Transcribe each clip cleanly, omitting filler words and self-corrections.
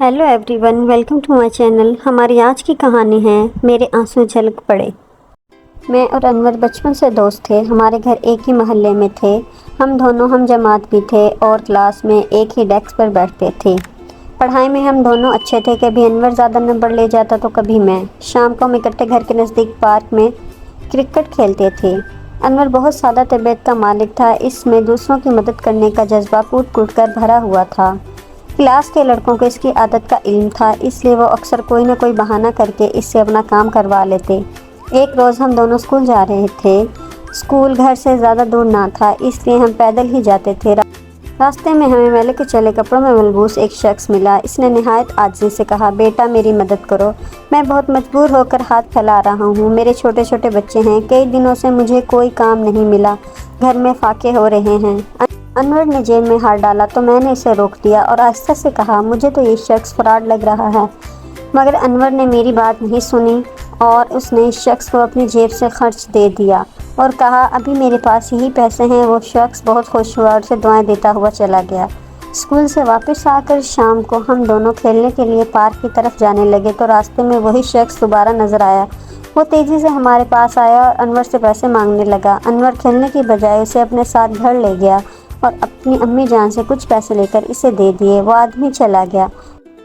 Hello everyone, welcome to my channel. हमारी आज की कहानी है मेरे आंसू झलक पड़े। मैं और अनवर बचपन से दोस्त थे। हमारे घर एक ही मोहल्ले में थे। हम दोनों हम जमात भी थे और क्लास में एक ही डेस्क पर बैठते थे। पढ़ाई में हम दोनों अच्छे थे। कभी अनवर ज़्यादा नंबर ले जाता तो कभी मैं। शाम को हम इकट्ठे घर के नज़दीक पार्क में क्रिकेट खेलते थे। अनवर बहुत सादा तबीयत का मालिक था। इसमें दूसरों की मदद करने का जज्बा कूट कूट कर भरा हुआ था। क्लास के लड़कों को इसकी आदत का इल्म था, इसलिए वो अक्सर कोई न कोई बहाना करके इससे अपना काम करवा लेते। एक रोज़ हम दोनों स्कूल जा रहे थे। स्कूल घर से ज़्यादा दूर ना था, इसलिए हम पैदल ही जाते थे। रास्ते में हमें मैले के चले कपड़ों में मलबूस एक शख्स मिला। इसने निहायत आजिज़ी से कहा, बेटा मेरी मदद करो, मैं बहुत मजबूर होकर हाथ फैला रहा हूँ। मेरे छोटे छोटे बच्चे हैं, कई दिनों से मुझे कोई काम नहीं मिला, घर में फाके हो रहे हैं। अनवर ने जेब में हाथ डाला तो मैंने इसे रोक दिया और आहिस्ता से कहा, मुझे तो ये शख्स फ्रॉड लग रहा है। मगर अनवर ने मेरी बात नहीं सुनी और उसने इस शख्स को अपनी जेब से खर्च दे दिया और कहा, अभी मेरे पास यही पैसे हैं। वो शख्स बहुत खुश हुआ और उसे दुआएं देता हुआ चला गया। स्कूल से वापस आकर शाम को हम दोनों खेलने के लिए पार्क की तरफ जाने लगे तो रास्ते में वही शख्स दोबारा नज़र आया। वो तेज़ी से हमारे पास आया और अनवर से पैसे मांगने लगा। अनवर खेलने की बजाय उसे अपने साथ घर ले गया और अपनी अम्मी जान से कुछ पैसे लेकर इसे दे दिए। वो आदमी चला गया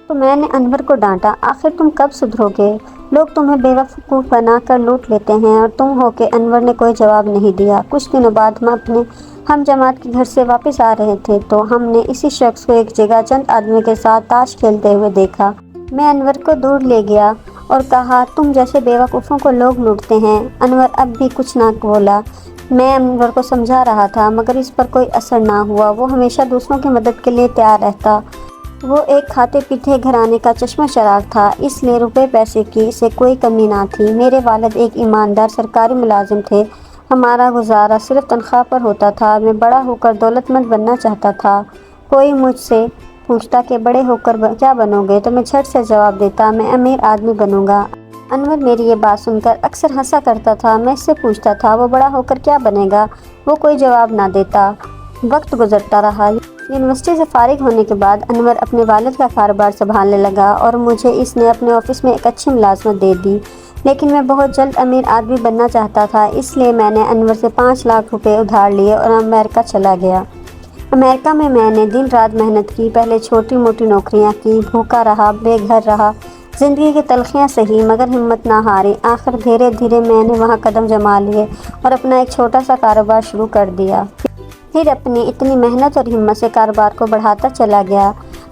तो मैंने अनवर को डांटा, आखिर तुम कब सुधरोगे? लोग तुम्हें बेवकूफ़ बनाकर लूट लेते हैं और तुम हो के। अनवर ने कोई जवाब नहीं दिया। कुछ दिनों बाद हम जमात के घर से वापस आ रहे थे तो हमने इसी शख्स को एक जगह चंद आदमियों के साथ ताश खेलते हुए देखा। मैं अनवर को दूर ले गया और कहा, तुम जैसे बेवकूफ़ों को लोग लूटते हैं। अनवर अब भी कुछ ना बोला। मैं अनवर को समझा रहा था मगर इस पर कोई असर ना हुआ। वो हमेशा दूसरों की मदद के लिए तैयार रहता। वो एक खाते पीते घराने का चश्मा चराग था, इसलिए रुपए पैसे की इसे कोई कमी ना थी। मेरे वालिद एक ईमानदार सरकारी मुलाजिम थे। हमारा गुजारा सिर्फ तनख्वाह पर होता था। मैं बड़ा होकर दौलतमंद बनना चाहता था। कोई मुझसे पूछता कि बड़े होकर क्या बनोगे तो मैं झट से जवाब देता, मैं अमीर आदमी बनूंगा। अनवर मेरी ये बात सुनकर अक्सर हंसा करता था। मैं इससे पूछता था, वो बड़ा होकर क्या बनेगा? वो कोई जवाब ना देता। वक्त गुजरता रहा। यूनिवर्सिटी से फारिग होने के बाद अनवर अपने वालिद का कारोबार संभालने लगा और मुझे इसने अपने ऑफिस में एक अच्छी मुलाजमत दे दी। लेकिन मैं बहुत जल्द अमीर आदमी बनना चाहता था, इसलिए मैंने अनवर से 5 लाख रुपए उधार लिए और अमेरिका चला गया। अमेरिका में मैंने दिन रात मेहनत की। पहले छोटी मोटी नौकरियां की, भूखा रहा, बेघर रहा, ज़िंदगी की तलखियाँ सही मगर हिम्मत ना हारी। आखिर धीरे धीरे मैंने वहाँ कदम जमा लिए और अपना एक छोटा सा कारोबार शुरू कर दिया। फिर अपनी इतनी मेहनत और हिम्मत से कारोबार को बढ़ाता चला गया।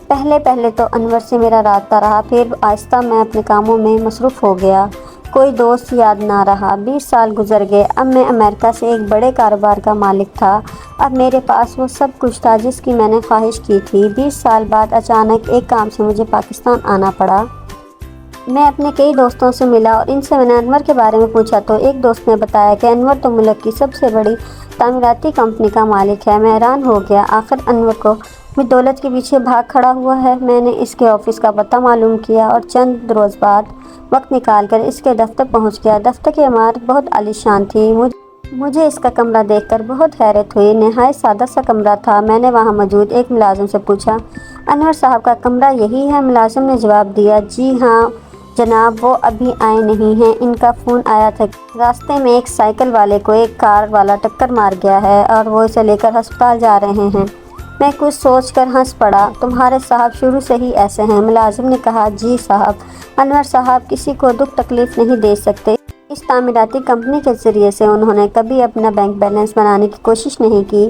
पहले तो अनवर से मेरा राब्ता रहा, फिर आहिस्ता मैं अपने कामों में मसरूफ़ हो गया। कोई दोस्त याद ना रहा। 20 साल गुजर गए। अब मैं अमेरिका से एक बड़े कारोबार का मालिक था। अब मेरे पास वो सब कुछ था जिसकी मैंने ख्वाहिश की थी। 20 साल बाद अचानक एक काम से मुझे पाकिस्तान आना पड़ा। मैं अपने कई दोस्तों से मिला और इनसे मैंने अनवर के बारे में पूछा तो एक दोस्त ने बताया कि अनवर तो मुल्क की सबसे बड़ी तामीराती कंपनी का मालिक है। मैं हैरान हो गया, आखिर अनवर को भी दौलत के पीछे भाग खड़ा हुआ है। मैंने इसके ऑफिस का पता मालूम किया और चंद रोज़ बाद वक्त निकाल कर इसके दफ्तर पहुंच गया। दफ्तर की इमारत बहुत आलीशान थी। मुझे इसका कमरा देखकर बहुत हैरत हुई। नहायत सादा सा कमरा था। मैंने वहाँ मौजूद एक मुलाजिम से पूछा, अनवर साहब का कमरा यही है? मुलाजिम ने जवाब दिया, जी हाँ जनाब, वो अभी आए नहीं हैं। इनका फ़ोन आया था। रास्ते में एक साइकिल वाले को एक कार वाला टक्कर मार गया है और वो इसे लेकर अस्पताल जा रहे हैं। मैं कुछ सोचकर हंस पड़ा। तुम्हारे साहब शुरू से ही ऐसे हैं? मुलाजिम ने कहा, जी साहब, अनवर साहब किसी को दुख तकलीफ़ नहीं दे सकते। इस तामीराती कंपनी के ज़रिए से उन्होंने कभी अपना बैंक बैलेंस बनाने की कोशिश नहीं की।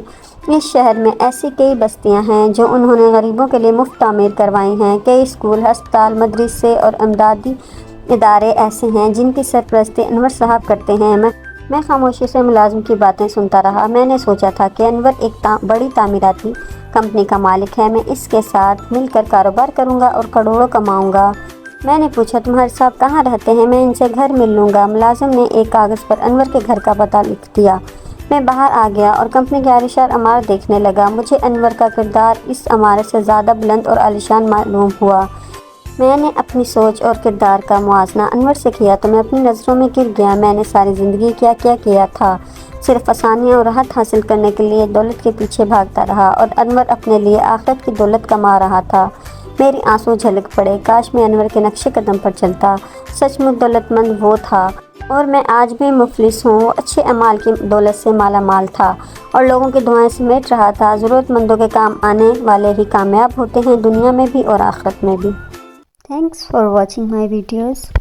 इस शहर में ऐसी कई बस्तियां हैं जो उन्होंने गरीबों के लिए मुफ्त तामीर करवाई हैं। कई स्कूल, हस्पताल, मदरसे और इमदादी इदारे ऐसे हैं जिनकी सरपरस्ती अनवर साहब करते हैं। मैं खामोशी से मुलाजिम की बातें सुनता रहा। मैंने सोचा था कि अनवर एक बड़ी तामीराती कंपनी का मालिक है। मैं इसके साथ मिलकर कारोबार करूँगा और करोड़ों कमाऊँगा। मैंने पूछा, तुम्हारे साहब कहाँ रहते हैं? मैं इनसे घर मिल लूँगा। मुलाजिम ने एक कागज़ पर अनवर के घर का पता लिख दिया। मैं बाहर आ गया और कंपनी की आलीशान इमारत देखने लगा। मुझे अनवर का किरदार इस इमारत से ज़्यादा बुलंद और आलीशान मालूम हुआ। मैंने अपनी सोच और किरदार का मुआवजा अनवर से किया तो मैं अपनी नज़रों में गिर गया। मैंने सारी ज़िंदगी क्या क्या किया था, सिर्फ आसानियाँ और राहत हासिल करने के लिए दौलत के पीछे भागता रहा और अनवर अपने लिए आखिरत की दौलत कमा रहा था। میری آنسو جھلک پڑے، کاش میں انور کے نقش قدم پر چلتا۔ سچ مچ دولت مند وہ تھا اور میں آج بھی مفلس ہوں۔ وہ اچھے اعمال کی دولت سے مالا مال تھا اور لوگوں کی دعائیں سمیٹ رہا تھا۔ ضرورت مندوں کے کام آنے والے ہی کامیاب ہوتے ہیں، دنیا میں بھی اور آخرت میں بھی۔ Thanks for watching my videos.